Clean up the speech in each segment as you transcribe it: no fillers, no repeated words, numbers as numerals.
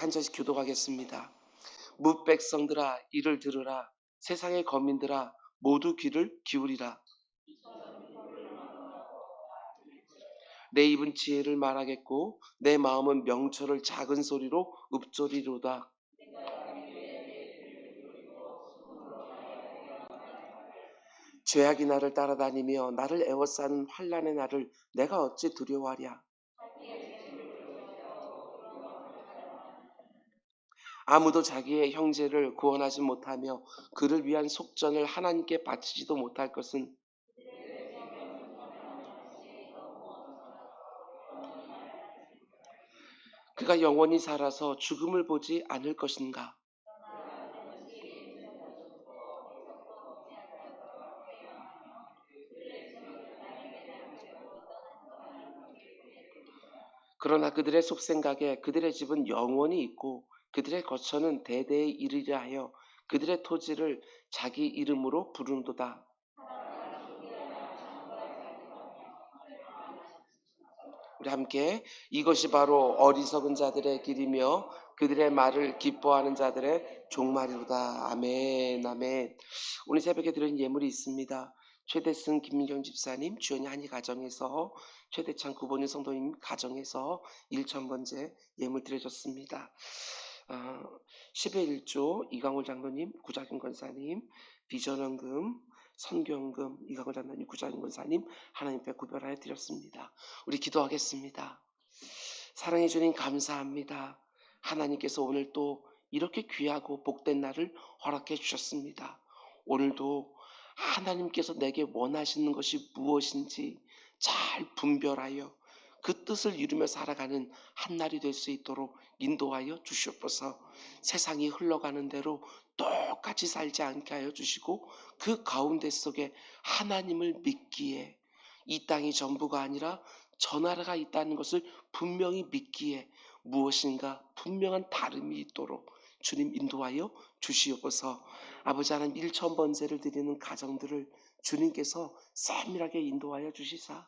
한절씩 교독하겠습니다. 뭇백성들아 이를 들으라. 세상의 거민들아 모두 귀를 기울이라. 내 입은 지혜를 말하겠고 내 마음은 명철을 작은 소리로 읊조리로다. 죄악이 나를 따라다니며 나를 애워싸는 환난의 날을 내가 어찌 두려워하랴. 아무도 자기의 형제를 구원하지 못하며 그를 위한 속전을 하나님께 바치지도 못할 것은 그가 영원히 살아서 죽음을 보지 않을 것인가. 그러나 그들의 속생각에 그들의 집은 영원히 있고 그들의 거처는 대대에 이르리라 하여 그들의 토지를 자기 이름으로 부르는도다. 우리 함께 이것이 바로 어리석은 자들의 길이며 그들의 말을 기뻐하는 자들의 종말이로다. 아멘, 아멘. 오늘 새벽에 드린 예물이 있습니다. 최대승 김민경 집사님 주연이 한이 가정에서, 최대창 구본유 성도님 가정에서 1,000번째 예물 드려졌습니다. 10의 1조 이강호 장로님, 구자균 권사님, 비전원금, 선교원금, 이강호 장로님, 구자균 권사님 하나님께 구별하여 드렸습니다. 우리 기도하겠습니다. 사랑해 주님 감사합니다. 하나님께서 오늘 또 이렇게 귀하고 복된 날을 허락해 주셨습니다. 오늘도 하나님께서 내게 원하시는 것이 무엇인지 잘 분별하여 그 뜻을 이루며 살아가는 한 날이 될 수 있도록 인도하여 주시옵소서. 세상이 흘러가는 대로 똑같이 살지 않게 하여 주시고 그 가운데 속에 하나님을 믿기에, 이 땅이 전부가 아니라 저 나라가 있다는 것을 분명히 믿기에 무엇인가 분명한 다름이 있도록 주님 인도하여 주시옵소서. 아버지 하나님 1,000번째를 드리는 가정들을 주님께서 세밀하게 인도하여 주시사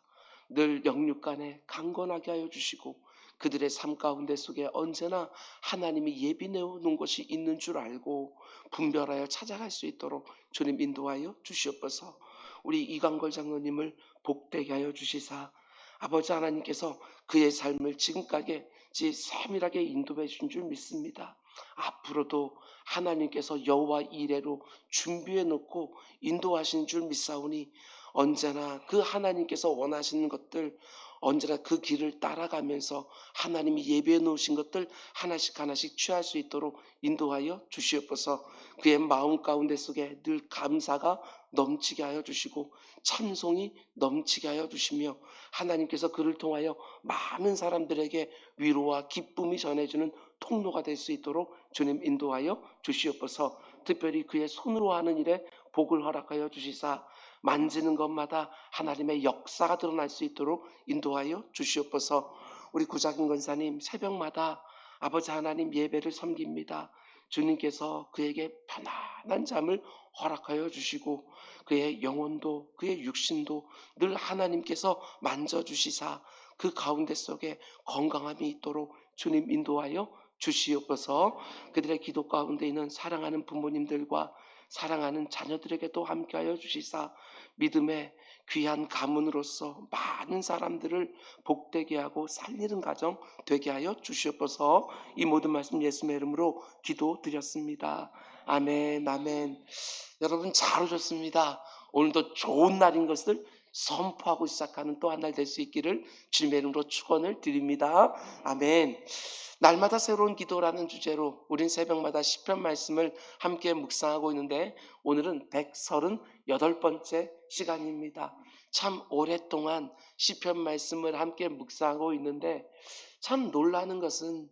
늘 영육간에 강건하게 하여 주시고 그들의 삶 가운데 속에 언제나 하나님이 예비내어 놓은 것이 있는 줄 알고 분별하여 찾아갈 수 있도록 주님 인도하여 주시옵소서. 우리 이광걸 장로님을 복되게 하여 주시사 아버지 하나님께서 그의 삶을 지금까지 세밀하게 인도해 주신 줄 믿습니다. 앞으로도 하나님께서 여호와 이레로 준비해 놓고 인도하신 줄 믿사오니 언제나 그 하나님께서 원하시는 것들, 언제나 그 길을 따라가면서 하나님이 예비해 놓으신 것들 하나씩 하나씩 취할 수 있도록 인도하여 주시옵소서. 그의 마음 가운데 속에 늘 감사가 넘치게 하여 주시고 찬송이 넘치게 하여 주시며 하나님께서 그를 통하여 많은 사람들에게 위로와 기쁨이 전해주는 통로가 될 수 있도록 주님 인도하여 주시옵소서. 특별히 그의 손으로 하는 일에 복을 허락하여 주시사 만지는 것마다 하나님의 역사가 드러날 수 있도록 인도하여 주시옵소서. 우리 구자근 권사님 새벽마다 아버지 하나님 예배를 섬깁니다. 주님께서 그에게 편안한 잠을 허락하여 주시고 그의 영혼도 그의 육신도 늘 하나님께서 만져주시사 그 가운데 속에 건강함이 있도록 주님 인도하여 주시옵소서. 그들의 기도 가운데 있는 사랑하는 부모님들과 사랑하는 자녀들에게도 함께하여 주시사 믿음의 귀한 가문으로서 많은 사람들을 복되게 하고 살리는 가정 되게 하여 주시옵소서. 이 모든 말씀 예수님의 이름으로 기도드렸습니다. 아멘, 아멘. 여러분 잘 오셨습니다. 오늘도 좋은 날인 것을 선포하고 시작하는 또 한 날 될 수 있기를 주님의 이름으로 축원을 드립니다. 아멘. 날마다 새로운 기도라는 주제로 우린 새벽마다 시편 말씀을 함께 묵상하고 있는데 오늘은 138번째 시간입니다. 참 오랫동안 시편 말씀을 함께 묵상하고 있는데 참 놀라는 것은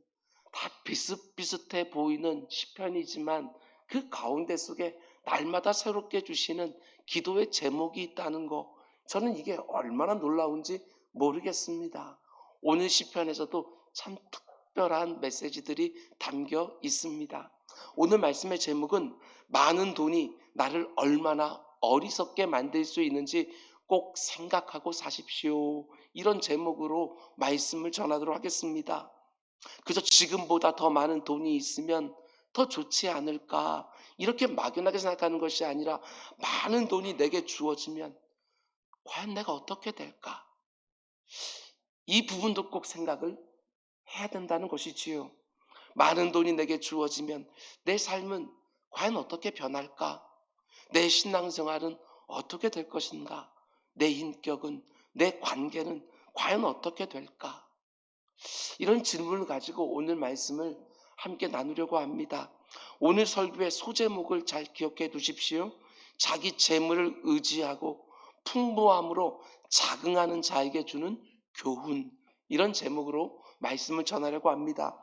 다 비슷비슷해 보이는 시편이지만 그 가운데 속에 날마다 새롭게 주시는 기도의 제목이 있다는 거, 저는 이게 얼마나 놀라운지 모르겠습니다. 오늘 시편에서도 참 특별한 메시지들이 담겨 있습니다. 오늘 말씀의 제목은 많은 돈이 나를 얼마나 어리석게 만들 수 있는지 꼭 생각하고 사십시오. 이런 제목으로 말씀을 전하도록 하겠습니다. 그저 지금보다 더 많은 돈이 있으면 더 좋지 않을까, 이렇게 막연하게 생각하는 것이 아니라 많은 돈이 내게 주어지면 과연 내가 어떻게 될까, 이 부분도 꼭 생각을 해야 된다는 것이지요. 많은 돈이 내게 주어지면 내 삶은 과연 어떻게 변할까? 내 신앙생활은 어떻게 될 것인가? 내 인격은, 내 관계는 과연 어떻게 될까? 이런 질문을 가지고 오늘 말씀을 함께 나누려고 합니다. 오늘 설교의 소제목을 잘 기억해 두십시오. 자기 재물을 의지하고 풍부함으로 자긍하는 자에게 주는 교훈, 이런 제목으로 말씀을 전하려고 합니다.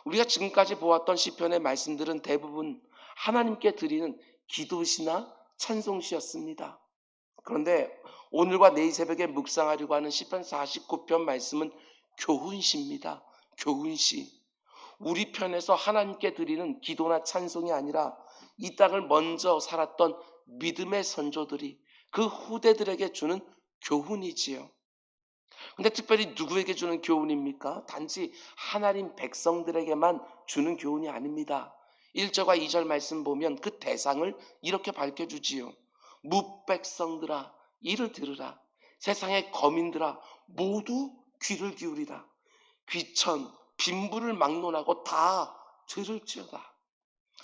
우리가 지금까지 보았던 시편의 말씀들은 대부분 하나님께 드리는 기도시나 찬송시였습니다. 그런데 오늘과 내일 새벽에 묵상하려고 하는 시편 49편 말씀은 교훈시입니다. 교훈시. 우리 편에서 하나님께 드리는 기도나 찬송이 아니라 이 땅을 먼저 살았던 믿음의 선조들이 그 후대들에게 주는 교훈이지요. 근데 특별히 누구에게 주는 교훈입니까? 단지 하나님 백성들에게만 주는 교훈이 아닙니다. 1절과 2절 말씀 보면 그 대상을 이렇게 밝혀주지요. 무백성들아 이를 들으라. 세상의 거민들아 모두 귀를 기울이라. 귀천 빈부를 막론하고 다 들을지어다.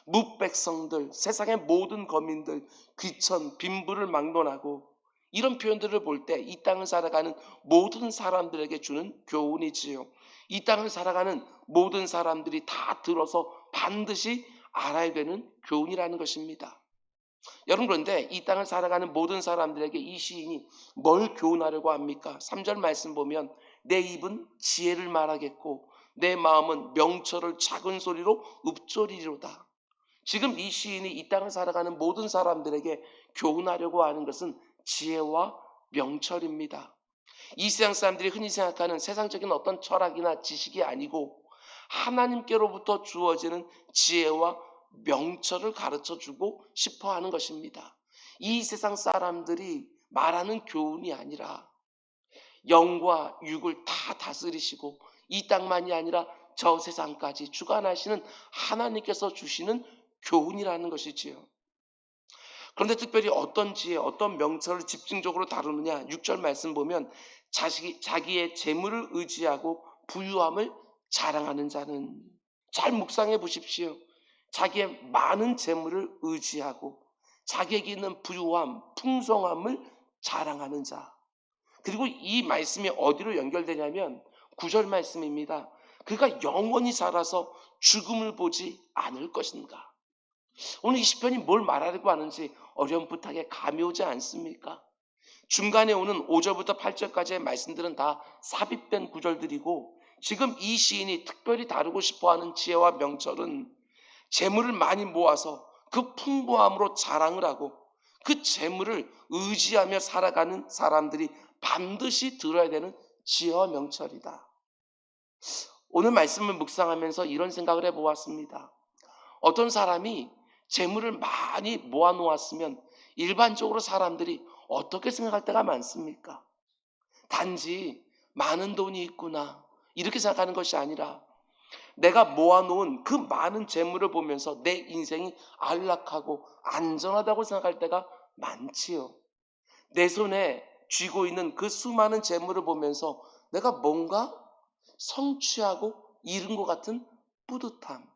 무백성들, 세상의 모든 거민들, 귀천 빈부를 막론하고, 이런 표현들을 볼 때 이 땅을 살아가는 모든 사람들에게 주는 교훈이지요. 이 땅을 살아가는 모든 사람들이 다 들어서 반드시 알아야 되는 교훈이라는 것입니다. 여러분, 그런데 이 땅을 살아가는 모든 사람들에게 이 시인이 뭘 교훈하려고 합니까? 3절 말씀 보면 내 입은 지혜를 말하겠고 내 마음은 명철을 작은 소리로 읊조리리로다. 지금 이 시인이 이 땅을 살아가는 모든 사람들에게 교훈하려고 하는 것은 지혜와 명철입니다. 이 세상 사람들이 흔히 생각하는 세상적인 어떤 철학이나 지식이 아니고 하나님께로부터 주어지는 지혜와 명철을 가르쳐주고 싶어하는 것입니다. 이 세상 사람들이 말하는 교훈이 아니라 영과 육을 다 다스리시고 이 땅만이 아니라 저 세상까지 주관하시는 하나님께서 주시는 교훈이라는 것이지요. 그런데 특별히 어떤 지혜, 어떤 명철을 집중적으로 다루느냐, 6절 말씀 보면 자기의 재물을 의지하고 부유함을 자랑하는 자는, 잘 묵상해 보십시오. 자기의 많은 재물을 의지하고 자기에게 있는 부유함, 풍성함을 자랑하는 자. 그리고 이 말씀이 어디로 연결되냐면 9절 말씀입니다. 그가 영원히 살아서 죽음을 보지 않을 것인가. 오늘 이 시편이 뭘 말하려고 하는지 어렴풋하게 감이 오지 않습니까? 중간에 오는 5절부터 8절까지의 말씀들은 다 삽입된 구절들이고, 지금 이 시인이 특별히 다루고 싶어하는 지혜와 명철은 재물을 많이 모아서 그 풍부함으로 자랑을 하고 그 재물을 의지하며 살아가는 사람들이 반드시 들어야 되는 지혜와 명철이다. 오늘 말씀을 묵상하면서 이런 생각을 해보았습니다. 어떤 사람이 재물을 많이 모아놓았으면 일반적으로 사람들이 어떻게 생각할 때가 많습니까? 단지 많은 돈이 있구나 이렇게 생각하는 것이 아니라 내가 모아놓은 그 많은 재물을 보면서 내 인생이 안락하고 안전하다고 생각할 때가 많지요. 내 손에 쥐고 있는 그 수많은 재물을 보면서 내가 뭔가 성취하고 이룬 것 같은 뿌듯함,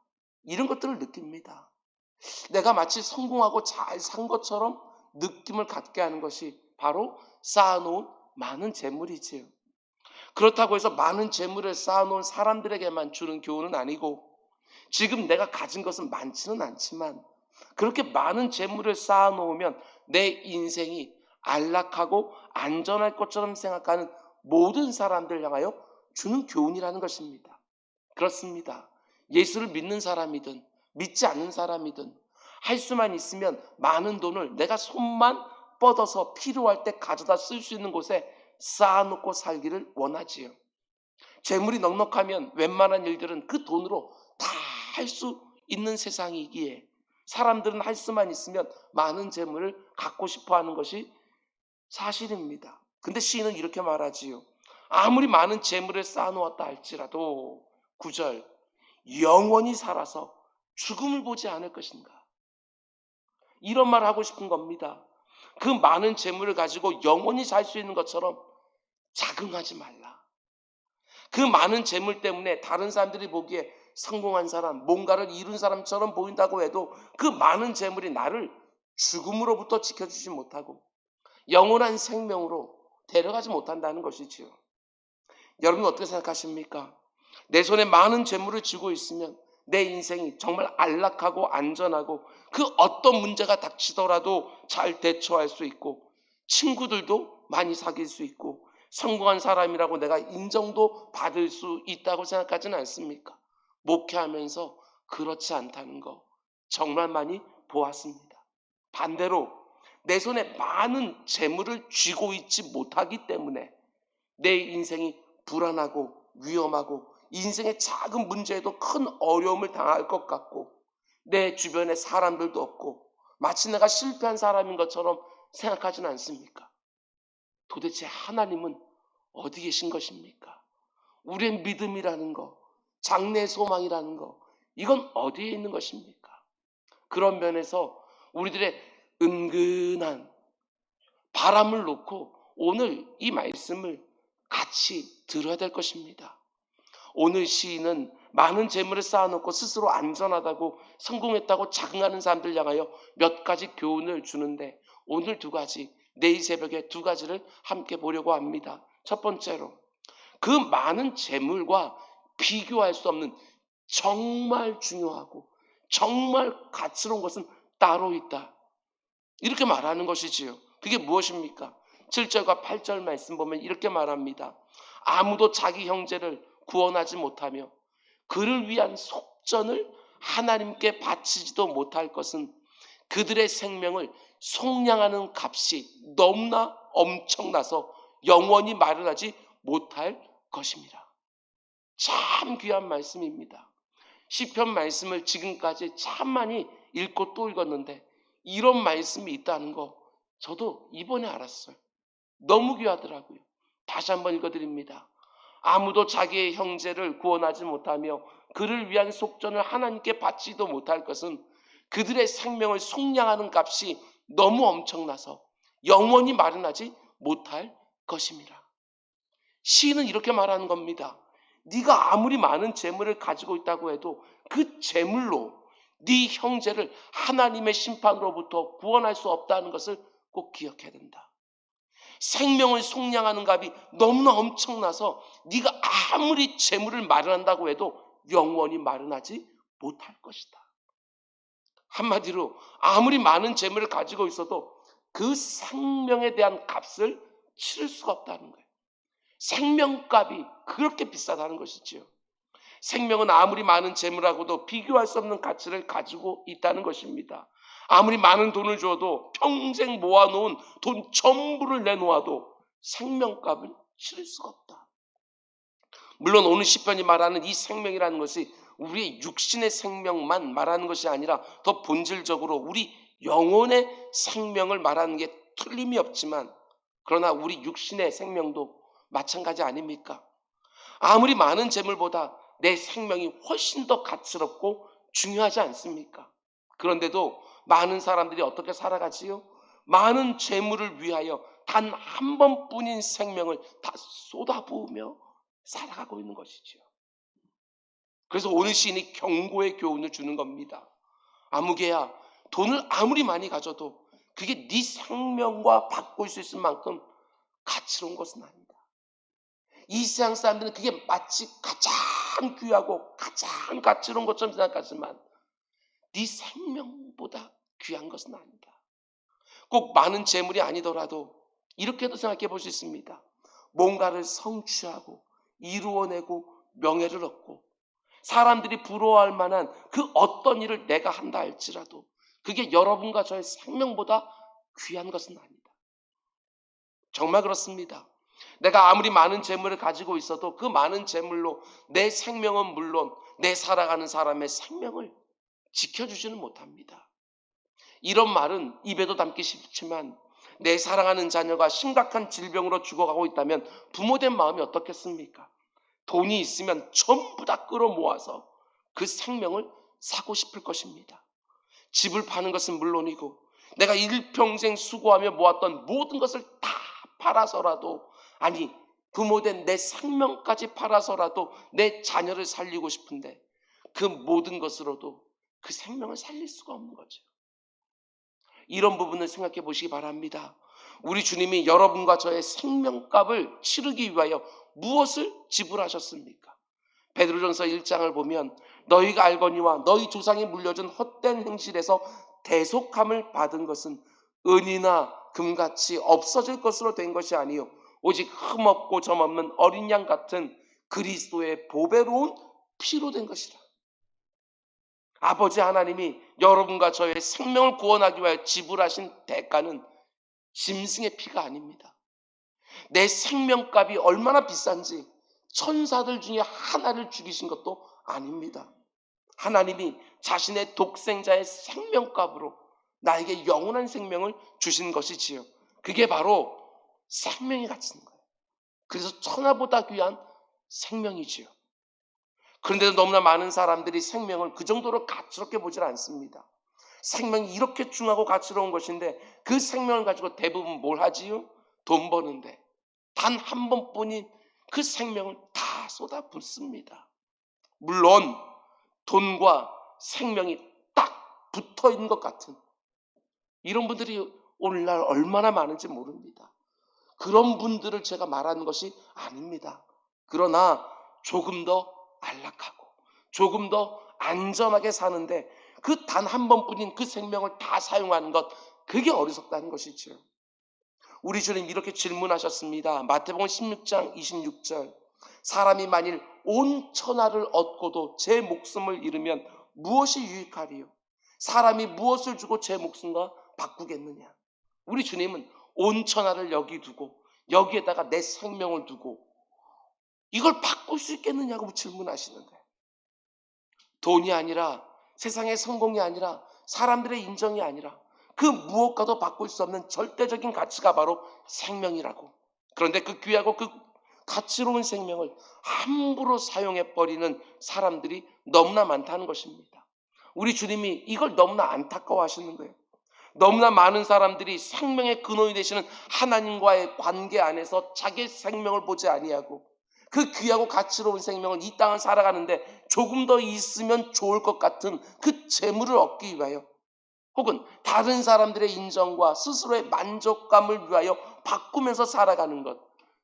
이런 것들을 느낍니다. 내가 마치 성공하고 잘 산 것처럼 느낌을 갖게 하는 것이 바로 쌓아놓은 많은 재물이지요. 그렇다고 해서 많은 재물을 쌓아놓은 사람들에게만 주는 교훈은 아니고, 지금 내가 가진 것은 많지는 않지만 그렇게 많은 재물을 쌓아놓으면 내 인생이 안락하고 안전할 것처럼 생각하는 모든 사람들 향하여 주는 교훈이라는 것입니다. 그렇습니다. 예수를 믿는 사람이든 믿지 않는 사람이든 할 수만 있으면 많은 돈을 내가 손만 뻗어서 필요할 때 가져다 쓸 수 있는 곳에 쌓아놓고 살기를 원하지요. 재물이 넉넉하면 웬만한 일들은 그 돈으로 다 할 수 있는 세상이기에 사람들은 할 수만 있으면 많은 재물을 갖고 싶어하는 것이 사실입니다. 근데 시인은 이렇게 말하지요. 아무리 많은 재물을 쌓아놓았다 할지라도 9절, 영원히 살아서 죽음을 보지 않을 것인가. 이런 말을 하고 싶은 겁니다. 그 많은 재물을 가지고 영원히 살 수 있는 것처럼 자긍하지 말라. 그 많은 재물 때문에 다른 사람들이 보기에 성공한 사람, 뭔가를 이룬 사람처럼 보인다고 해도 그 많은 재물이 나를 죽음으로부터 지켜주지 못하고 영원한 생명으로 데려가지 못한다는 것이지요. 여러분 어떻게 생각하십니까? 내 손에 많은 재물을 쥐고 있으면 내 인생이 정말 안락하고 안전하고 그 어떤 문제가 닥치더라도 잘 대처할 수 있고 친구들도 많이 사귈 수 있고 성공한 사람이라고 내가 인정도 받을 수 있다고 생각하지는 않습니까? 목회하면서 그렇지 않다는 거 정말 많이 보았습니다. 반대로 내 손에 많은 재물을 쥐고 있지 못하기 때문에 내 인생이 불안하고 위험하고 인생의 작은 문제에도 큰 어려움을 당할 것 같고 내 주변에 사람들도 없고 마치 내가 실패한 사람인 것처럼 생각하지는 않습니까? 도대체 하나님은 어디 계신 것입니까? 우리의 믿음이라는 거, 장래의 소망이라는 거, 이건 어디에 있는 것입니까? 그런 면에서 우리들의 은근한 바람을 놓고 오늘 이 말씀을 같이 들어야 될 것입니다. 오늘 시인은 많은 재물을 쌓아놓고 스스로 안전하다고 성공했다고 자긍하는 사람들 향하여 몇 가지 교훈을 주는데 오늘 두 가지, 내일 새벽에 두 가지를 함께 보려고 합니다. 첫 번째로 그 많은 재물과 비교할 수 없는 정말 중요하고 정말 가치로운 것은 따로 있다. 이렇게 말하는 것이지요. 그게 무엇입니까? 7절과 8절 말씀 보면 이렇게 말합니다. 아무도 자기 형제를 구원하지 못하며 그를 위한 속전을 하나님께 바치지도 못할 것은 그들의 생명을 속량하는 값이 너무나 엄청나서 영원히 마련하지 못할 것입니다. 참 귀한 말씀입니다. 시편 말씀을 지금까지 참 많이 읽고 또 읽었는데 이런 말씀이 있다는 거 저도 이번에 알았어요. 너무 귀하더라고요. 다시 한번 읽어드립니다. 아무도 자기의 형제를 구원하지 못하며 그를 위한 속전을 하나님께 바치지도 못할 것은 그들의 생명을 속량하는 값이 너무 엄청나서 영원히 마련하지 못할 것입니다. 시인은 이렇게 말하는 겁니다. 네가 아무리 많은 재물을 가지고 있다고 해도 그 재물로 네 형제를 하나님의 심판으로부터 구원할 수 없다는 것을 꼭 기억해야 된다. 생명을 속량하는 값이 너무나 엄청나서 네가 아무리 재물을 마련한다고 해도 영원히 마련하지 못할 것이다. 한마디로 아무리 많은 재물을 가지고 있어도 그 생명에 대한 값을 치를 수가 없다는 거예요. 생명값이 그렇게 비싸다는 것이지요. 생명은 아무리 많은 재물하고도 비교할 수 없는 가치를 가지고 있다는 것입니다. 아무리 많은 돈을 줘도 평생 모아놓은 돈 전부를 내놓아도 생명값을 치를 수가 없다. 물론 오늘 시편이 말하는 이 생명이라는 것이 우리의 육신의 생명만 말하는 것이 아니라 더 본질적으로 우리 영혼의 생명을 말하는 게 틀림이 없지만 그러나 우리 육신의 생명도 마찬가지 아닙니까? 아무리 많은 재물보다 내 생명이 훨씬 더 가치롭고 중요하지 않습니까? 그런데도 많은 사람들이 어떻게 살아가지요? 많은 재물을 위하여 단 한 번뿐인 생명을 다 쏟아부으며 살아가고 있는 것이죠. 그래서 오늘 시인이 경고의 교훈을 주는 겁니다. 아무개야, 돈을 아무리 많이 가져도 그게 네 생명과 바꿀 수 있을 만큼 가치로운 것은 아니다. 이 세상 사람들은 그게 마치 가장 귀하고 가장 가치로운 것처럼 생각하지만 네 생명보다 귀한 것은 아니다. 꼭 많은 재물이 아니더라도 이렇게도 생각해 볼 수 있습니다. 뭔가를 성취하고 이루어내고 명예를 얻고 사람들이 부러워할 만한 그 어떤 일을 내가 한다 할지라도 그게 여러분과 저의 생명보다 귀한 것은 아니다. 정말 그렇습니다. 내가 아무리 많은 재물을 가지고 있어도 그 많은 재물로 내 생명은 물론 내 살아가는 사람의 생명을 지켜주지는 못합니다. 이런 말은 입에도 담기 쉽지만 내 사랑하는 자녀가 심각한 질병으로 죽어가고 있다면 부모된 마음이 어떻겠습니까? 돈이 있으면 전부 다 끌어모아서 그 생명을 사고 싶을 것입니다. 집을 파는 것은 물론이고 내가 일평생 수고하며 모았던 모든 것을 다 팔아서라도, 아니 부모된 내 생명까지 팔아서라도 내 자녀를 살리고 싶은데 그 모든 것으로도 그 생명을 살릴 수가 없는 거죠. 이런 부분을 생각해 보시기 바랍니다. 우리 주님이 여러분과 저의 생명값을 치르기 위하여 무엇을 지불하셨습니까? 베드로전서 1장을 보면 너희가 알거니와 너희 조상이 물려준 헛된 행실에서 대속함을 받은 것은 은이나 금같이 없어질 것으로 된 것이 아니요 오직 흠없고 점없는 어린 양 같은 그리스도의 보배로운 피로 된 것이라. 아버지 하나님이 여러분과 저의 생명을 구원하기 위하여 지불하신 대가는 짐승의 피가 아닙니다. 내 생명값이 얼마나 비싼지 천사들 중에 하나를 죽이신 것도 아닙니다. 하나님이 자신의 독생자의 생명값으로 나에게 영원한 생명을 주신 것이지요. 그게 바로 생명이 갇힌 거예요. 그래서 천하보다 귀한 생명이지요. 그런데도 너무나 많은 사람들이 생명을 그 정도로 가치롭게 보질 않습니다. 생명이 이렇게 중하고 가치로운 것인데 그 생명을 가지고 대부분 뭘 하지요? 돈 버는데 단 한 번뿐인 그 생명을 다 쏟아붓습니다. 물론 돈과 생명이 딱 붙어있는 것 같은 이런 분들이 오늘날 얼마나 많은지 모릅니다. 그런 분들을 제가 말하는 것이 아닙니다. 그러나 조금 더 안락하고 조금 더 안전하게 사는데 그 단 한 번뿐인 그 생명을 다 사용하는 것, 그게 어리석다는 것이죠. 우리 주님 이렇게 질문하셨습니다. 마태복음 16장 26절. 사람이 만일 온 천하를 얻고도 제 목숨을 잃으면 무엇이 유익하리요? 사람이 무엇을 주고 제 목숨과 바꾸겠느냐? 우리 주님은 온 천하를 여기 두고 여기에다가 내 생명을 두고 이걸 바꿀 수 있겠느냐고 질문하시는 거예요. 돈이 아니라, 세상의 성공이 아니라, 사람들의 인정이 아니라 그 무엇과도 바꿀 수 없는 절대적인 가치가 바로 생명이라고. 그런데 그 귀하고 그 가치로운 생명을 함부로 사용해버리는 사람들이 너무나 많다는 것입니다. 우리 주님이 이걸 너무나 안타까워하시는 거예요. 너무나 많은 사람들이 생명의 근원이 되시는 하나님과의 관계 안에서 자기의 생명을 보지 아니하고 그 귀하고 가치로운 생명을 이 땅을 살아가는데 조금 더 있으면 좋을 것 같은 그 재물을 얻기 위하여 혹은 다른 사람들의 인정과 스스로의 만족감을 위하여 바꾸면서 살아가는 것,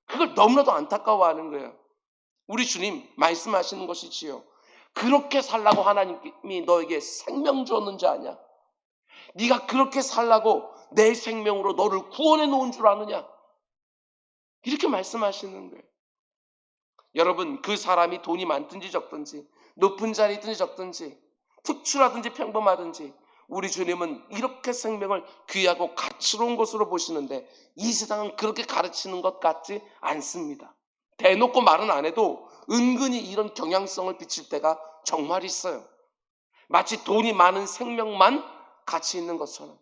그걸 너무나도 안타까워하는 거예요. 우리 주님 말씀하시는 것이지요. 그렇게 살라고 하나님이 너에게 생명 주었는지 아냐? 네가 그렇게 살라고 내 생명으로 너를 구원해 놓은 줄 아느냐? 이렇게 말씀하시는 거예요. 여러분, 그 사람이 돈이 많든지 적든지, 높은 자리에 있든지 적든지, 특출하든지 평범하든지, 우리 주님은 이렇게 생명을 귀하고 가치로운 것으로 보시는데 이 세상은 그렇게 가르치는 것 같지 않습니다. 대놓고 말은 안 해도 은근히 이런 경향성을 비칠 때가 정말 있어요. 마치 돈이 많은 생명만 가치 있는 것처럼,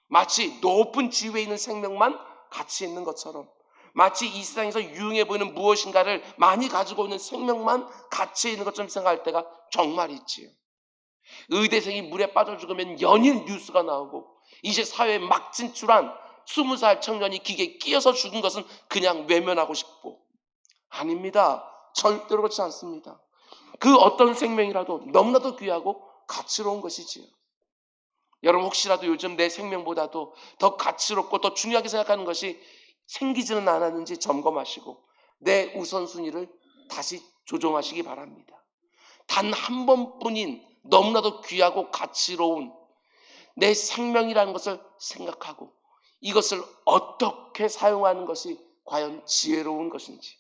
마치 높은 지위에 있는 생명만 가치 있는 것처럼, 마치 이 세상에서 유용해 보이는 무엇인가를 많이 가지고 있는 생명만 가치 있는 것처럼 생각할 때가 정말 있지요. 의대생이 물에 빠져 죽으면 연일 뉴스가 나오고 이제 사회에 막 진출한 20살 청년이 기계에 끼어서 죽은 것은 그냥 외면하고 싶고, 아닙니다. 절대로 그렇지 않습니다. 그 어떤 생명이라도 너무나도 귀하고 가치로운 것이지요. 여러분, 혹시라도 요즘 내 생명보다도 더 가치롭고 더 중요하게 생각하는 것이 생기지는 않았는지 점검하시고 내 우선순위를 다시 조정하시기 바랍니다. 단 한 번뿐인 너무나도 귀하고 가치로운 내 생명이라는 것을 생각하고 이것을 어떻게 사용하는 것이 과연 지혜로운 것인지.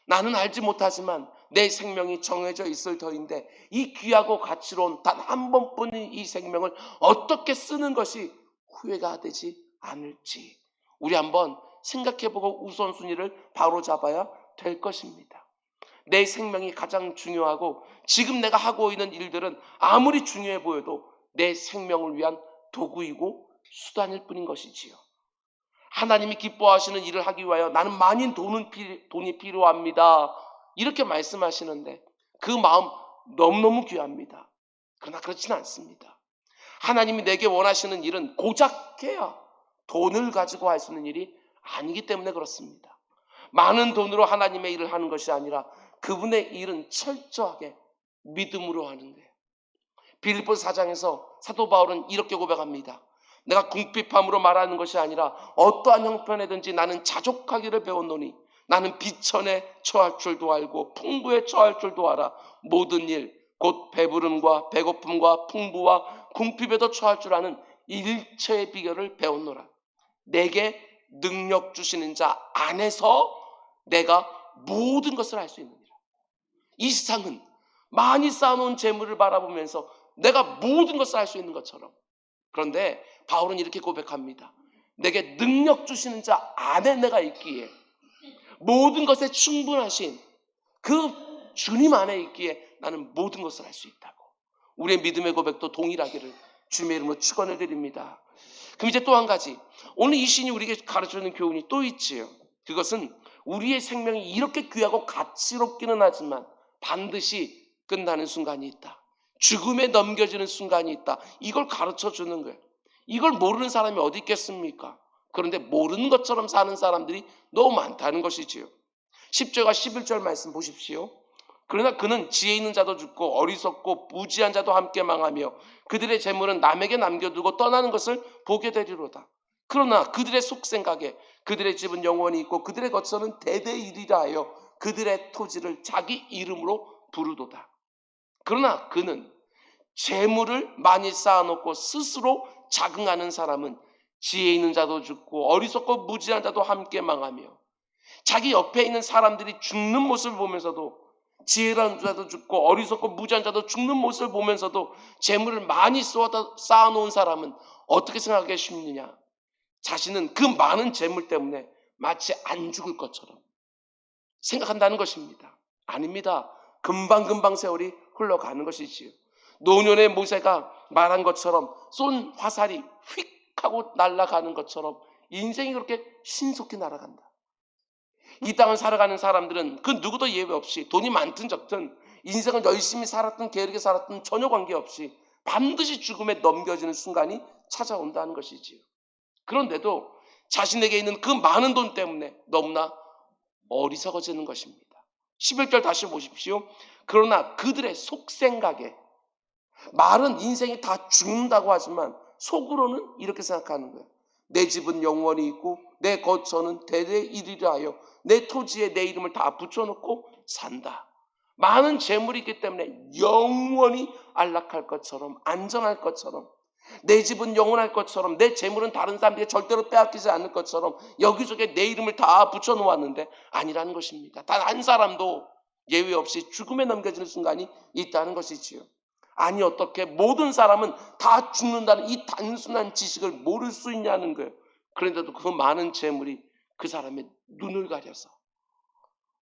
나는 알지 못하지만 내 생명이 정해져 있을 터인데 이 귀하고 가치로운 단 한 번뿐인 이 생명을 어떻게 쓰는 것이 후회가 되지 않을지 우리 한번 생각해보고 우선순위를 바로잡아야 될 것입니다. 내 생명이 가장 중요하고 지금 내가 하고 있는 일들은 아무리 중요해 보여도 내 생명을 위한 도구이고 수단일 뿐인 것이지요. 하나님이 기뻐하시는 일을 하기 위하여 나는 많은 돈이 필요합니다. 이렇게 말씀하시는데 그 마음 너무너무 귀합니다. 그러나 그렇지는 않습니다. 하나님이 내게 원하시는 일은 고작해야 돈을 가지고 할 수 있는 일이 아니기 때문에 그렇습니다. 많은 돈으로 하나님의 일을 하는 것이 아니라 그분의 일은 철저하게 믿음으로 하는 거예요. 빌립보서 4장에서 사도 바울은 이렇게 고백합니다. 내가 궁핍함으로 말하는 것이 아니라 어떠한 형편에든지 나는 자족하기를 배웠노니 나는 비천에 처할 줄도 알고 풍부에 처할 줄도 알아. 모든 일 곧 배부름과 배고픔과 풍부와 궁핍에도 처할 줄 아는 일체의 비결을 배웠노라. 내게 능력 주시는 자 안에서 내가 모든 것을 할 수 있느니라. 이 세상은 많이 쌓아놓은 재물을 바라보면서 내가 모든 것을 할 수 있는 것처럼, 그런데 바울은 이렇게 고백합니다. 내게 능력 주시는 자 안에 내가 있기에, 모든 것에 충분하신 그 주님 안에 있기에 나는 모든 것을 할 수 있다고. 우리의 믿음의 고백도 동일하기를 주님의 이름으로 축원을 드립니다. 그럼 이제 또 한 가지, 오늘 이 시인이 우리에게 가르쳐주는 교훈이 또 있지요. 그것은 우리의 생명이 이렇게 귀하고 가치롭기는 하지만 반드시 끝나는 순간이 있다. 죽음에 넘겨지는 순간이 있다. 이걸 가르쳐주는 거예요. 이걸 모르는 사람이 어디 있겠습니까? 그런데 모르는 것처럼 사는 사람들이 너무 많다는 것이지요. 10절과 11절 말씀 보십시오. 그러나 그는 지혜 있는 자도 죽고 어리석고 부지한 자도 함께 망하며 그들의 재물은 남에게 남겨두고 떠나는 것을 보게 되리로다. 그러나 그들의 속생각에 그들의 집은 영원히 있고 그들의 거처는 대대이리라 하여 그들의 토지를 자기 이름으로 부르도다. 그러나 그는 재물을 많이 쌓아놓고 스스로 자긍하는 사람은 지혜 있는 자도 죽고 어리석고 무지한 자도 함께 망하며, 자기 옆에 있는 사람들이 죽는 모습을 보면서도, 지혜로운 자도 죽고 어리석고 무지한 자도 죽는 모습을 보면서도 재물을 많이 쌓아놓은 사람은 어떻게 생각하겠느냐? 자신은 그 많은 재물 때문에 마치 안 죽을 것처럼 생각한다는 것입니다. 아닙니다. 금방금방 세월이 흘러가는 것이지요. 노년의 모세가 말한 것처럼 쏜 화살이 휙 하고 날아가는 것처럼 인생이 그렇게 신속히 날아간다. 이 땅을 살아가는 사람들은 그 누구도 예외 없이 돈이 많든 적든 인생을 열심히 살았든 게으르게 살았든 전혀 관계없이 반드시 죽음에 넘겨지는 순간이 찾아온다는 것이지요. 그런데도 자신에게 있는 그 많은 돈 때문에 너무나 어리석어지는 것입니다. 11절 다시 보십시오. 그러나 그들의 속생각에, 말은 인생이 다 죽는다고 하지만 속으로는 이렇게 생각하는 거예요. 내 집은 영원히 있고 내 거처는 대대이리라 하여 내 토지에 내 이름을 다 붙여놓고 산다. 많은 재물이 있기 때문에 영원히 안락할 것처럼, 안정할 것처럼, 내 집은 영원할 것처럼, 내 재물은 다른 사람들에게 절대로 빼앗기지 않을 것처럼 여기저기 내 이름을 다 붙여놓았는데 아니라는 것입니다. 단 한 사람도 예외 없이 죽음에 넘겨지는 순간이 있다는 것이지요. 아니 어떻게 모든 사람은 다 죽는다는 이 단순한 지식을 모를 수 있냐는 거예요. 그런데도 그 많은 재물이 그 사람의 눈을 가려서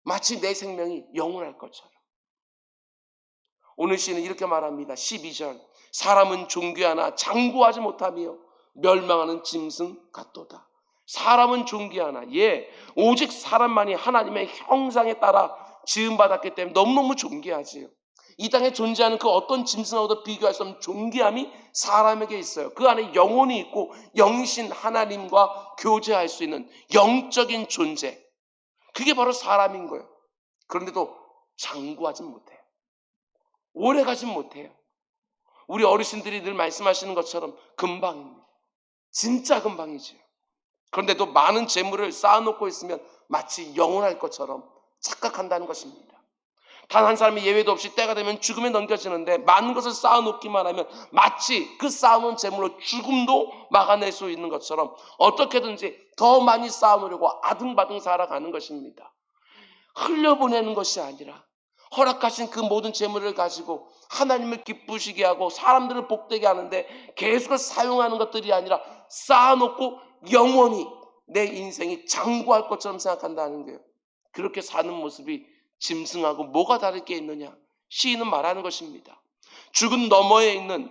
마치 내 생명이 영원할 것처럼. 오늘 시는 이렇게 말합니다. 12절, 사람은 존귀하나 장구하지 못하며 멸망하는 짐승 같도다. 사람은 존귀하나, 오직 사람만이 하나님의 형상에 따라 지음받았기 때문에 너무너무 존귀하지요. 이 땅에 존재하는 그 어떤 짐승하고도 비교할 수 없는 존귀함이 사람에게 있어요. 그 안에 영혼이 있고 영신 하나님과 교제할 수 있는 영적인 존재, 그게 바로 사람인 거예요. 그런데도 장구하진 못해요. 오래 가진 못해요. 우리 어르신들이 늘 말씀하시는 것처럼 금방입니다. 진짜 금방이죠. 그런데도 많은 재물을 쌓아놓고 있으면 마치 영원할 것처럼 착각한다는 것입니다. 단 한 사람이 예외도 없이 때가 되면 죽음에 넘겨지는데 많은 것을 쌓아놓기만 하면 마치 그 쌓아놓은 재물로 죽음도 막아낼 수 있는 것처럼 어떻게든지 더 많이 쌓아놓으려고 아등바등 살아가는 것입니다. 흘려보내는 것이 아니라 허락하신 그 모든 재물을 가지고 하나님을 기쁘시게 하고 사람들을 복되게 하는데 계속 사용하는 것들이 아니라 쌓아놓고 영원히 내 인생이 장구할 것처럼 생각한다는 거예요. 그렇게 사는 모습이 짐승하고 뭐가 다를 게 있느냐? 시인은 말하는 것입니다. 죽음 너머에 있는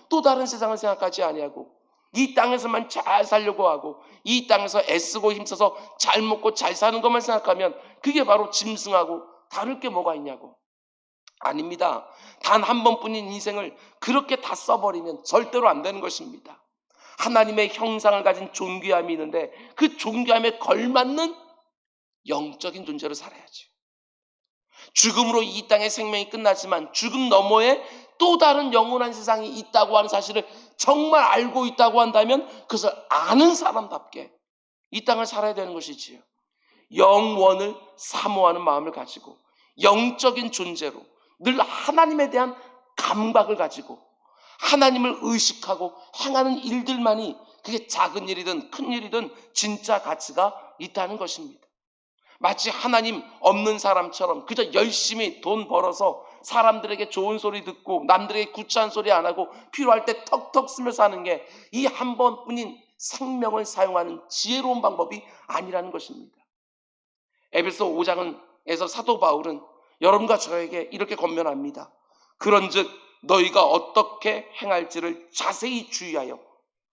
또 다른 세상을 생각하지 아니하고 이 땅에서만 잘 살려고 하고 이 땅에서 애쓰고 힘써서 잘 먹고 잘 사는 것만 생각하면 그게 바로 짐승하고 다를 게 뭐가 있냐고. 아닙니다. 단 한 번뿐인 인생을 그렇게 다 써버리면 절대로 안 되는 것입니다. 하나님의 형상을 가진 존귀함이 있는데 그 존귀함에 걸맞는 영적인 존재로 살아야지. 죽음으로 이 땅의 생명이 끝나지만 죽음 너머에 또 다른 영원한 세상이 있다고 하는 사실을 정말 알고 있다고 한다면 그것을 아는 사람답게 이 땅을 살아야 되는 것이지요. 영원을 사모하는 마음을 가지고 영적인 존재로 늘 하나님에 대한 감각을 가지고 하나님을 의식하고 행하는 일들만이 그게 작은 일이든 큰 일이든 진짜 가치가 있다는 것입니다. 마치 하나님 없는 사람처럼 그저 열심히 돈 벌어서 사람들에게 좋은 소리 듣고 남들에게 구차한 소리 안 하고 필요할 때 턱턱 쓰며 사는 게 이 한 번뿐인 생명을 사용하는 지혜로운 방법이 아니라는 것입니다. 에베소 5장에서 사도 바울은 여러분과 저에게 이렇게 권면합니다. 그런즉 너희가 어떻게 행할지를 자세히 주의하여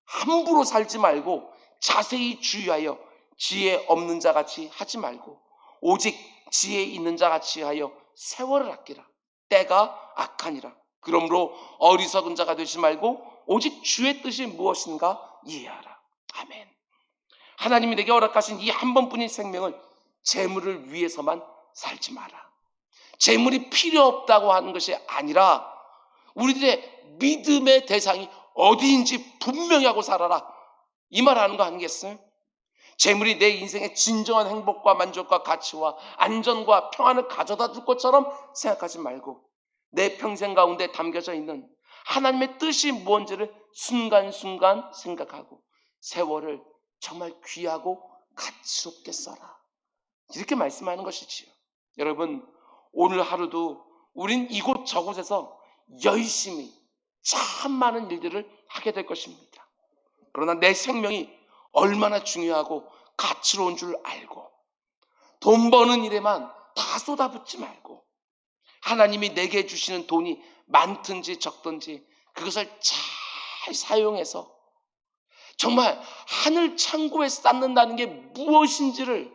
함부로 살지 말고 자세히 주의하여 지혜 없는 자 같이 하지 말고 오직 지혜 있는 자 같이 하여 세월을 아끼라. 때가 악하니라. 그러므로 어리석은 자가 되지 말고 오직 주의 뜻이 무엇인가 이해하라. 아멘. 하나님이 내게 허락하신 이 한 번뿐인 생명을 재물을 위해서만 살지 마라. 재물이 필요 없다고 하는 것이 아니라 우리들의 믿음의 대상이 어디인지 분명히 하고 살아라. 이 말 하는 거 아니겠어요? 재물이 내 인생의 진정한 행복과 만족과 가치와 안전과 평안을 가져다 줄 것처럼 생각하지 말고 내 평생 가운데 담겨져 있는 하나님의 뜻이 무엇인지를 순간순간 생각하고 세월을 정말 귀하고 가치롭게 써라. 이렇게 말씀하는 것이지요. 여러분, 오늘 하루도 우린 이곳 저곳에서 열심히 참 많은 일들을 하게 될 것입니다. 그러나 내 생명이 얼마나 중요하고 가치로운 줄 알고 돈 버는 일에만 다 쏟아붓지 말고 하나님이 내게 주시는 돈이 많든지 적든지 그것을 잘 사용해서 정말 하늘 창고에 쌓는다는 게 무엇인지를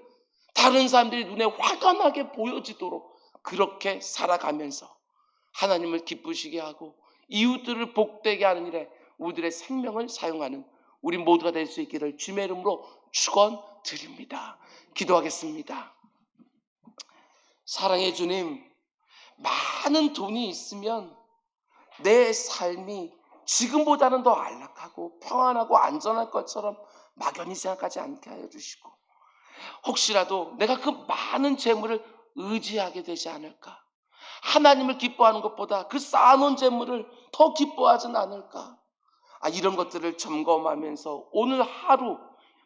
다른 사람들이 눈에 확연하게 보여지도록 그렇게 살아가면서 하나님을 기쁘시게 하고 이웃들을 복되게 하는 일에 우리들의 생명을 사용하는 우리 모두가 될 수 있기를 주님의 이름으로 축원드립니다. 기도하겠습니다. 사랑의 주님, 많은 돈이 있으면 내 삶이 지금보다는 더 안락하고 평안하고 안전할 것처럼 막연히 생각하지 않게 하여 주시고 혹시라도 내가 그 많은 재물을 의지하게 되지 않을까? 하나님을 기뻐하는 것보다 그 쌓아놓은 재물을 더 기뻐하진 않을까? 이런 것들을 점검하면서 오늘 하루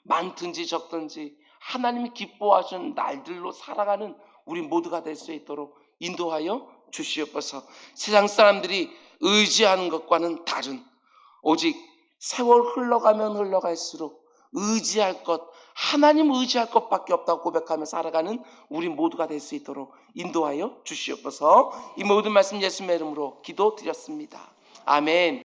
많든지 적든지 하나님이 기뻐하시는 날들로 살아가는 우리 모두가 될 수 있도록 인도하여 주시옵소서. 세상 사람들이 의지하는 것과는 다른 오직 세월 흘러가면 흘러갈수록 의지할 것 하나님 의지할 것밖에 없다고 고백하며 살아가는 우리 모두가 될 수 있도록 인도하여 주시옵소서. 이 모든 말씀 예수님의 이름으로 기도드렸습니다. 아멘.